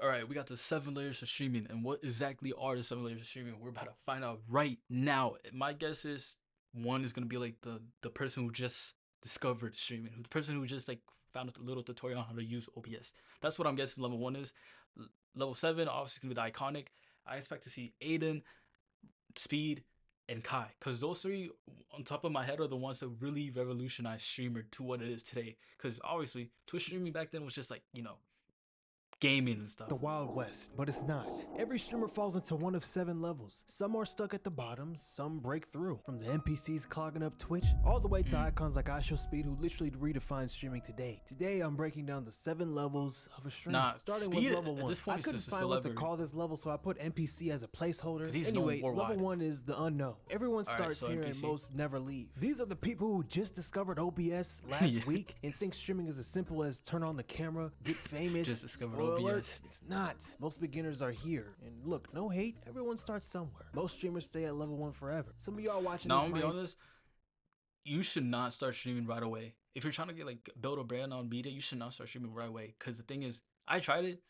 All right, we got the 7 layers of streaming, and what exactly are the 7 layers of streaming? We're about to find out right now. My guess is one is gonna be like the person who just discovered streaming, who the person who just like found a little tutorial on how to use OBS. That's what I'm guessing. Level one is. Level seven obviously gonna be the iconic. I expect to see Aiden, Speed, and Kai, because those three on top of my head are the ones that really revolutionized streamer to what it is today. Because obviously Twitch streaming back then was just like gaming and stuff. The Wild West, but it's not. Every streamer falls into one of 7 levels. Some are stuck at the bottom, some break through. From the NPCs clogging up Twitch, all the way to icons like IShowSpeed who literally redefine streaming today. Today, I'm breaking down the 7 levels of a streamer. Nah, starting Speed, with level at 1. this point, I is couldn't just a find what to celebrity. call this level, so I put NPC as a placeholder. He's known Anyway, level worldwide. 1 is the unknown. Everyone Alright, starts so here and NPC. most never leave. These are the people who just discovered OBS last Yeah. week and think streaming is as simple as turn on the camera, get famous. Just discovered Spoiler alert, OBS. it's not. Most beginners are here. And look, no hate, everyone starts somewhere. Most streamers stay at level 1 forever. Some of y'all watching Now this I'm gonna be might- honest, you should not start streaming right away. If you're trying to get like build a brand on media, you should not start streaming right away. Cause the thing is, I tried it,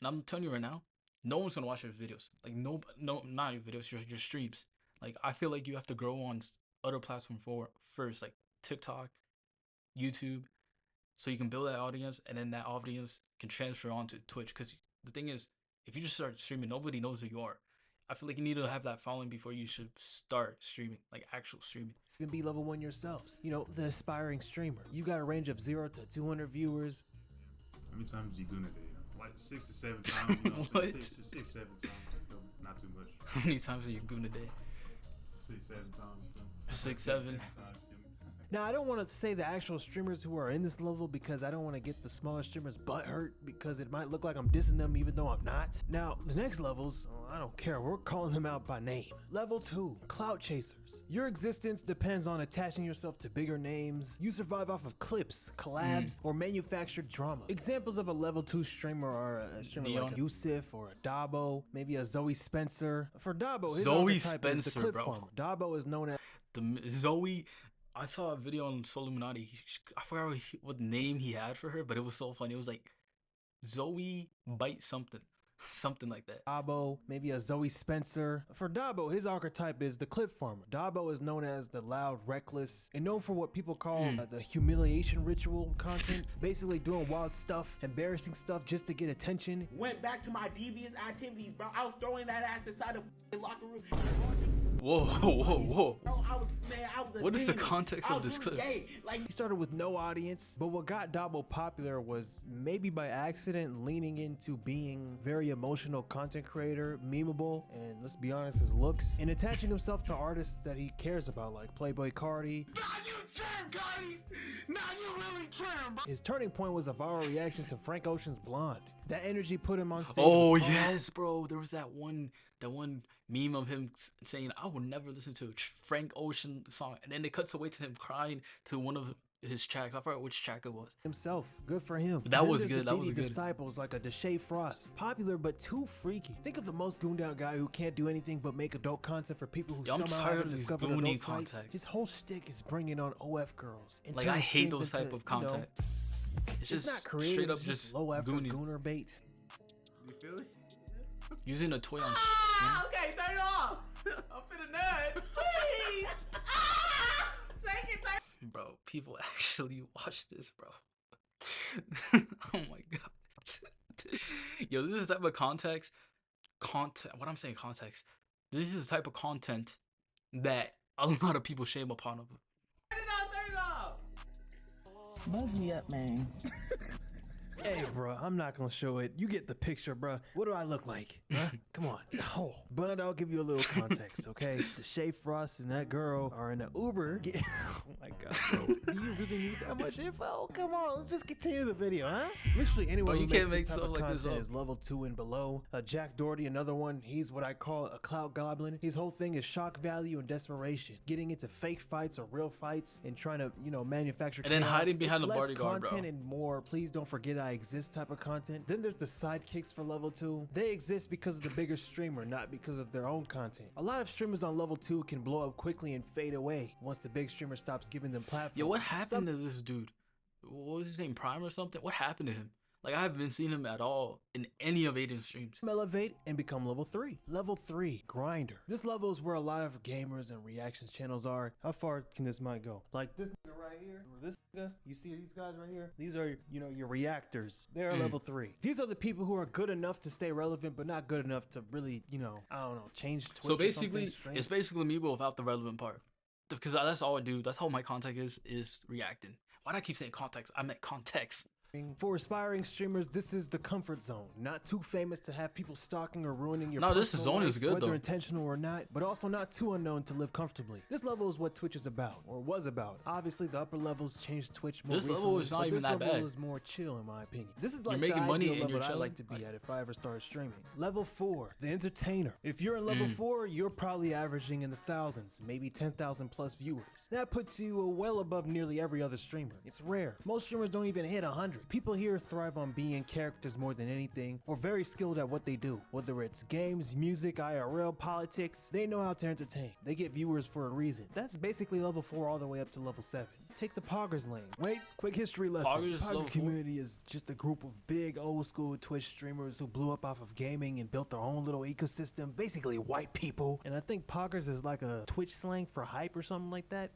and I'm telling you right now, no one's gonna watch your videos. Like no, not your videos, your streams. Like I feel like you have to grow on other platforms first, like TikTok, YouTube, so you can build that audience, and then that audience can transfer onto Twitch. Cause the thing is, if you just start streaming, nobody knows who you are. I feel like you need to have that following before you should start streaming, like actual streaming. even be level 1 yourselves. You know, the aspiring streamer. You got a range of 0 to 200 viewers. How many times you doing it there? Like 6 to 7 times, you know what I'm What? saying? Six, 7 times, you feel me? Not too much. How many times are you goon a day? 6, 7 times, you feel me? 6, 7. times, you feel me? Now, I don't want to say the actual streamers who are in this level because I don't want to get the smaller streamers butt hurt because it might look like I'm dissing them even though I'm not. Now, the next levels, I don't care. We're calling them out by name. Level 2, Clout Chasers. Your existence depends on attaching yourself to bigger names. You survive off of clips, collabs, or manufactured drama. Examples of a level 2 streamer are a streamer Neon. like a Yusuf or a Dabo, maybe a Zoe Spencer. For Dabo, his Zoe archetype is the Spencer, clip bro. farmer. Dabo is known as Zoe, I saw a video on Soluminati. I forgot what name he had for her, but it was so funny. It was like Zoe Bite something, something like that. Dabo, maybe a Zoe Spencer. For Dabo, his archetype is the clip farmer. Dabo is known as the loud, reckless, and known for what people call the humiliation ritual content. Basically doing wild stuff, embarrassing stuff just to get attention. Went back to my devious activities, bro. I was throwing that ass inside the locker room. Whoa, whoa, whoa. Bro, I was a What is the demon. context I of was this really clip? gay. Like, He started with no audience, but what got Dabo popular was maybe by accident leaning into being very emotional content creator, memeable, and let's be honest, his looks, and attaching himself to artists that he cares about, like Playboy Cardi. God, you trim, Cardi. Nah, you really trim, bro. His turning point was a viral reaction to Frank Ocean's Blonde. That energy put him on stage. Oh with calm, yes, bro. There was that one meme of him saying, "I will never listen to a Frank Ocean song," and then it cuts away to him crying to one of his tracks. I forgot which track it was. himself. Good for him. That Then was there's good, the that was Diddy good. disciples like a Deshae Frost. Popular but too freaky. Think of the most gooned out guy who can't do anything but make adult content for people who Yo, I'm somehow tired haven't of these discovered goony adult sites. content. His whole shtick is bringing on OF girls. and Like I turning hate streams those type into, of content. It's it's just not creative, straight up it's just low effort gooning. gooner bait. You feel it? Using a toy on Ah, okay, turn it off. I'm finna nut. Please. Ah, take it, take Bro, people actually watch this, bro. Oh my god. Yo, this is the type of context. What I'm saying, context. This is the type of content that a lot of people shame upon them. Turn it off. Buzz me up, man. Hey, bro, I'm not gonna show it. You get the picture, bro. What do I look like? Huh? Come on. No. But I'll give you a little context, okay? Deshae Frost and that girl are in an Uber. Oh my god, bro. Do you really need that much info? Come on, let's just continue the video, huh? Literally anyone Bro, you who can't makes make this type stuff of like this content up. is level 2 and below. Jack Doherty, another one. He's what I call a clout goblin. His whole thing is shock value and desperation. Getting into fake fights or real fights and trying to, manufacture And then chaos. hiding behind It's the less bodyguard, bro. content and more please don't forget I exist type of content. Then there's the sidekicks for level 2. They exist because of the bigger streamer, not because of their own content. A lot of streamers on level 2 can blow up quickly and fade away once the big streamer stops giving them platforms. Yo, what happened to this dude? What was his name? Prime or something? What happened to him? Like I haven't been seeing him at all in any of Aiden's streams. Elevate and become level 3. Level 3, Grinder. This level is where a lot of gamers and reactions channels are. How far can this mic go? Like this nigga right here, or this nigga, you see these guys right here? These are, you know, your reactors. They're level 3. These are the people who are good enough to stay relevant, but not good enough to really, you know, I don't know, change Twitch. So or basically, something it's basically me but without the relevant part. Because that's all I do. That's how my contact is reacting. Why do I keep saying context? I meant context. For aspiring streamers, this is the comfort zone. Not too famous to have people stalking or ruining your No, this personal zone life, is good, whether though. intentional or not, but also not too unknown to live comfortably. This level is what Twitch is about, or was about. Obviously, the upper levels changed Twitch more This recently, level is not but even this that level bad. is more chill in my opinion. This is like making the money ideal and you're level I'd like to chilling? be at if I ever started streaming. Level 4, the entertainer. If you're in level 4, you're probably averaging in the thousands, maybe 10,000 plus viewers. That puts you well above nearly every other streamer. It's rare. Most streamers don't even hit 100. People here thrive on being characters more than anything, or very skilled at what they do. Whether it's games, music, IRL, politics, they know how to entertain. They get viewers for a reason. That's basically level 4 all the way up to level 7. Take the Poggers lane. Wait, quick history lesson. Poggers level Pogger 4? community is just a group of big old school Twitch streamers who blew up off of gaming and built their own little ecosystem, basically white people. And I think Poggers is like a Twitch slang for hype or something like that.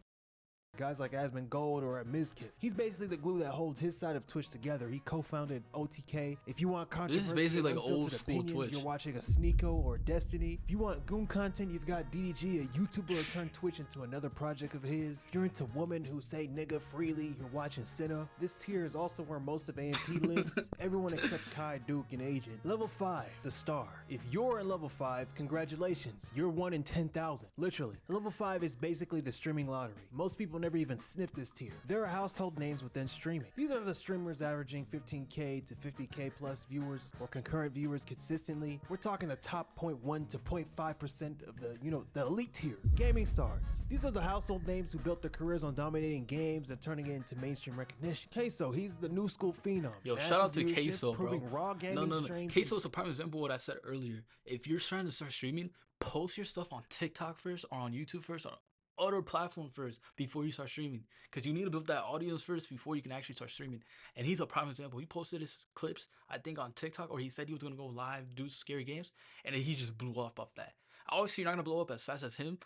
Guys like Asmon Gold or Mizkif. He's basically the glue that holds his side of Twitch together. He co-founded OTK. If you want controversy, basically like unfiltered old school opinions, Twitch. you're watching a Sneeko or Destiny. If you want goon content, you've got DDG, a YouTuber who turned Twitch into another project of his. If you're into women who say nigga freely, you're watching Senna. This tier is also where most of AMP lives. Everyone except Kai, Duke, and Agent. Level 5, the star. If you're in level 5, congratulations. You're 1 in 10,000. Literally. Level 5 is basically the streaming lottery. Most people never even sniff this tier. There are household names within streaming. These are the streamers averaging 15k to 50k plus viewers or concurrent viewers consistently. We're talking the top 0.1 to 0.5% of the, you know, the elite tier. Gaming stars. These are the household names who built their careers on dominating games and turning it into mainstream recognition. Queso, he's the new school phenom. Yo, Massive shout out to viewership, Queso, bro. proving raw gaming No. streams. Queso is a prime example of what I said earlier. If you're trying to start streaming, post your stuff on TikTok first or on YouTube first or other platform first before you start streaming, because you need to build that audience first before you can actually start streaming. And he's a prime example. He posted his clips, I think, on TikTok, or he said he was gonna go live, do scary games, and then he just blew up off that. Obviously, you're not gonna blow up as fast as him,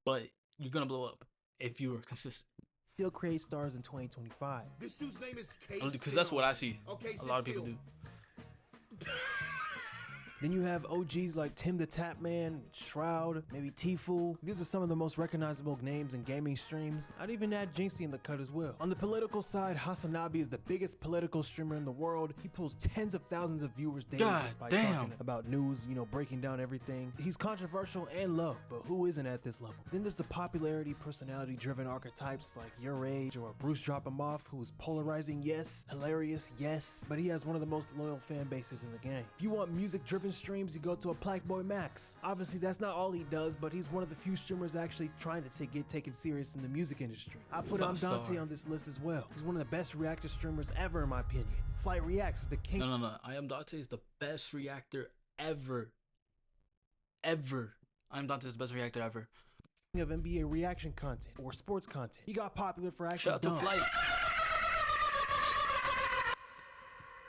but you're gonna blow up if you are consistent. Still create stars in 2025. This dude's name is Kai Because that's what I see. Okay, A lot of people do. Then you have OGs like Tim the Tapman, Shroud, maybe Tfue. These are some of the most recognizable names in gaming streams. I'd even add Jinxie in the cut as well. On the political side, Hasanabi is the biggest political streamer in the world. He pulls tens of thousands of viewers daily God just by damn. talking about news, you know, breaking down everything. He's controversial and loved, but who isn't at this level? Then there's the popularity, personality-driven archetypes like Your Age or Bruce Drop 'Em Off, who's polarizing, yes, hilarious, yes, but he has one of the most loyal fan bases in the game. If you want music-driven streams, you go to a Blackboy Max. Obviously, that's not all he does, but he's one of the few streamers actually trying to get taken serious in the music industry. I put Fuck Dante star. on this list as well. He's one of the best reactor streamers ever, in my opinion. Flight Reacts is the king. No. I Am Dante is the best reactor ever. Ever. I Am Dante is the best reactor ever. Of NBA reaction content or sports content. He got popular for actually Shout out to dunks. Flight.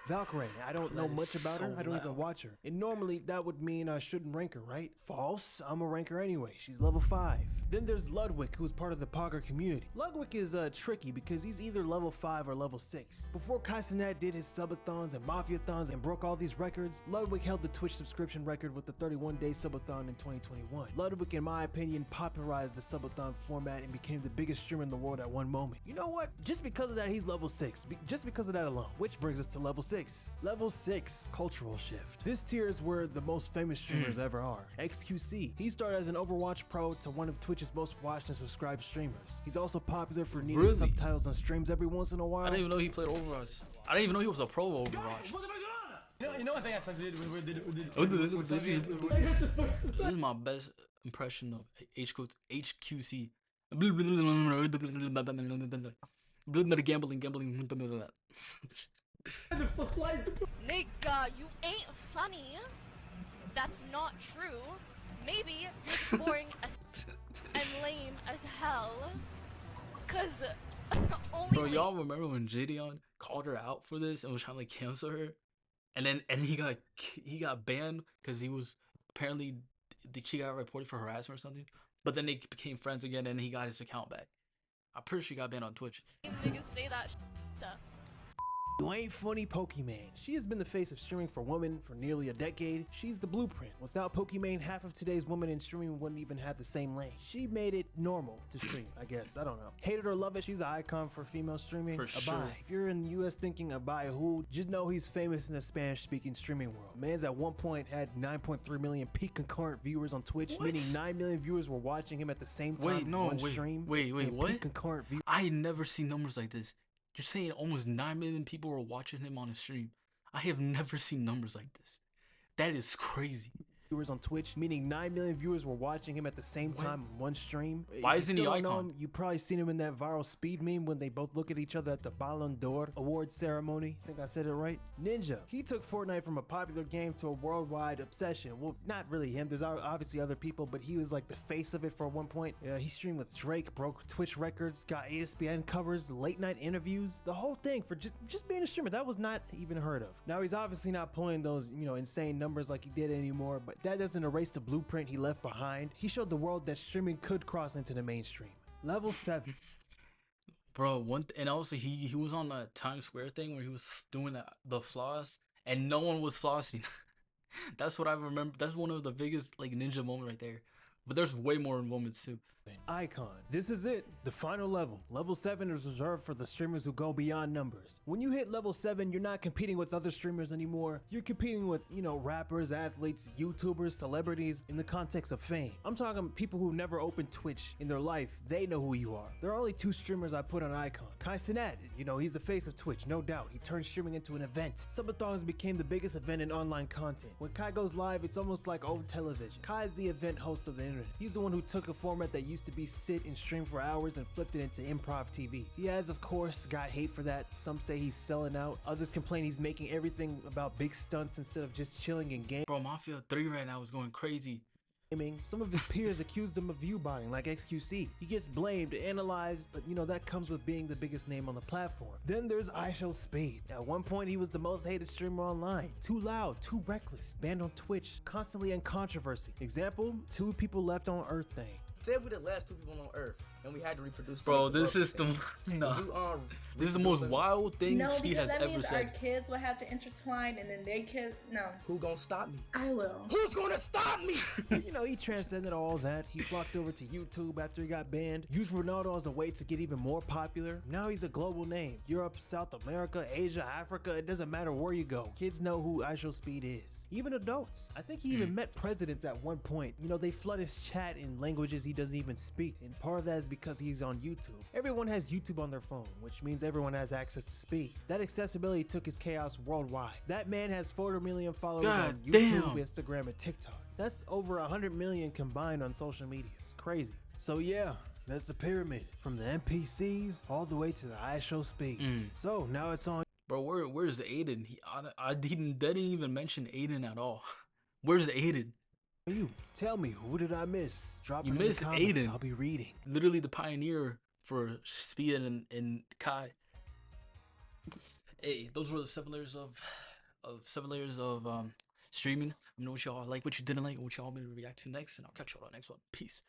Valkyrie, I don't know That much is about her. so I don't even loud. watch her. And normally that would mean I shouldn't rank her, right? False. I'm a ranker anyway. She's level 5. Then there's Ludwig, who's part of the Pogger community. Ludwig is tricky because he's either level 5 or level 6. Before Kai Cenat did his subathons and mafiathons and broke all these records, Ludwig held the Twitch subscription record with the 31-day subathon in 2021. Ludwig, in my opinion, popularized the subathon format and became the biggest streamer in the world at one moment. You know what? Just because of that, he's level 6. Just because of that alone. Which brings us to level 6. Level 6, cultural shift. This tier is where the most famous streamers ever are. XQC. He started as an Overwatch pro to one of Twitch's most watched and subscribed streamers. He's also popular for needing Really? subtitles on streams every once in a while. I didn't even know he played Overwatch. I didn't even know he was a pro Overwatch. You know what I think This is my best impression of HQC. Gambling. Nigga, you ain't funny. That's not true. Maybe you're just boring as and lame as hell. Cause only Bro, y'all remember when Gideon called her out for this and was trying to like cancel her, and then he got banned because he was apparently she got reported for harassment or something. But then they became friends again, and he got his account back. I'm pretty sure he got banned on Twitch. Niggas say that stuff. You ain't funny, Pokimane. She has been the face of streaming for women for nearly a decade. She's the blueprint. Without Pokimane, half of today's women in streaming wouldn't even have the same lane. She made it normal to stream, I guess. I don't know. Hate it or love it, she's an icon for female streaming. For sure. Abai. If you're in the US thinking Abai who, just know he's famous in the Spanish-speaking streaming world. Man's at one point had 9.3 million peak concurrent viewers on Twitch, meaning 9 million viewers were watching him at the same time stream. Wait, and what? Peak concurrent viewers. I had never seen numbers like this. You're saying almost 9 million people were watching him on his stream. I have never seen numbers like this. That is crazy. Viewers on Twitch, meaning 9 million viewers were watching him at the same time on one stream. Why If isn't you he still don't know icon? him, you probably seen him in that viral speed meme when they both look at each other at the Ballon d'Or award ceremony. I think I said it right. Ninja. He took Fortnite from a popular game to a worldwide obsession. Well, not really him. There's obviously other people, but he was like the face of it for one point. He streamed with Drake, broke Twitch records, got ESPN covers, late night interviews, the whole thing for just being a streamer. That was not even heard of. Now he's obviously not pulling those, insane numbers like he did anymore, but that doesn't erase the blueprint he left behind. He showed the world that streaming could cross into the mainstream. Level 7. Bro, and also he was on the Times Square thing where he was doing the floss and no one was flossing. That's what I remember. That's one of the biggest like ninja moments right there. But there's way more moments too. Icon. This is it, the final level. Level 7 is reserved for the streamers who go beyond numbers. When you hit level 7, you're not competing with other streamers anymore. You're competing with, rappers, athletes, YouTubers, celebrities in the context of fame. I'm talking people who never opened Twitch in their life. They know who you are. There are only 2 streamers I put on Icon. Kai Cenat, he's the face of Twitch, no doubt. He turned streaming into an event. Subathons became the biggest event in online content. When Kai goes live, it's almost like old television. Kai is the event host of the internet. He's the one who took a format that used to be sit and stream for hours and flipped it into improv TV. He has, of course, got hate for that. Some say he's selling out. Others complain he's making everything about big stunts instead of just chilling and gaming. Bro, Mafia 3 right now is going crazy. Some of his peers accused him of view-botting, like XQC. He gets blamed, analyzed, but that comes with being the biggest name on the platform. Then there's IShowSpeed. At one point, he was the most hated streamer online. Too loud, too reckless, banned on Twitch, constantly in controversy. Example, 2 people left on Earth thing. Say if we the last 2 people on Earth and we had to reproduce. Bro, this is the this is the most wild thing No, Speed because has that ever means our said. kids will have to intertwine, and then their kids. No, Who gonna stop me? I will. Who's gonna stop me? He transcended all that. He flocked over to YouTube after he got banned, used Ronaldo as a way to get even more popular. Now he's a global name. Europe, South America, Asia, Africa, it doesn't matter where you go. Kids know who IShowSpeed is. Even adults. I think he even met presidents at one point. They flood his chat in languages he doesn't even speak, and part of that is because he's on YouTube. Everyone has YouTube on their phone, which means everyone has access to Speed. That accessibility took his chaos worldwide. That man has 40 million followers on YouTube, damn. Instagram, and TikTok. That's over 100 million combined on social media. It's crazy. So yeah, that's the pyramid, from the NPCs all the way to the IShowSpeeds. So now it's on. Bro, where's Aiden? I didn't even mention Aiden at all. Where's Aiden? You tell me, who did I miss? Drop You it in the missed comments. Aiden. I'll be reading. Literally the pioneer for Speed and Kai. Hey, those were the 7 layers of streaming. Let me know what y'all like, what you didn't like, and what y'all want me to react to next, and I'll catch y'all on the next one. Peace.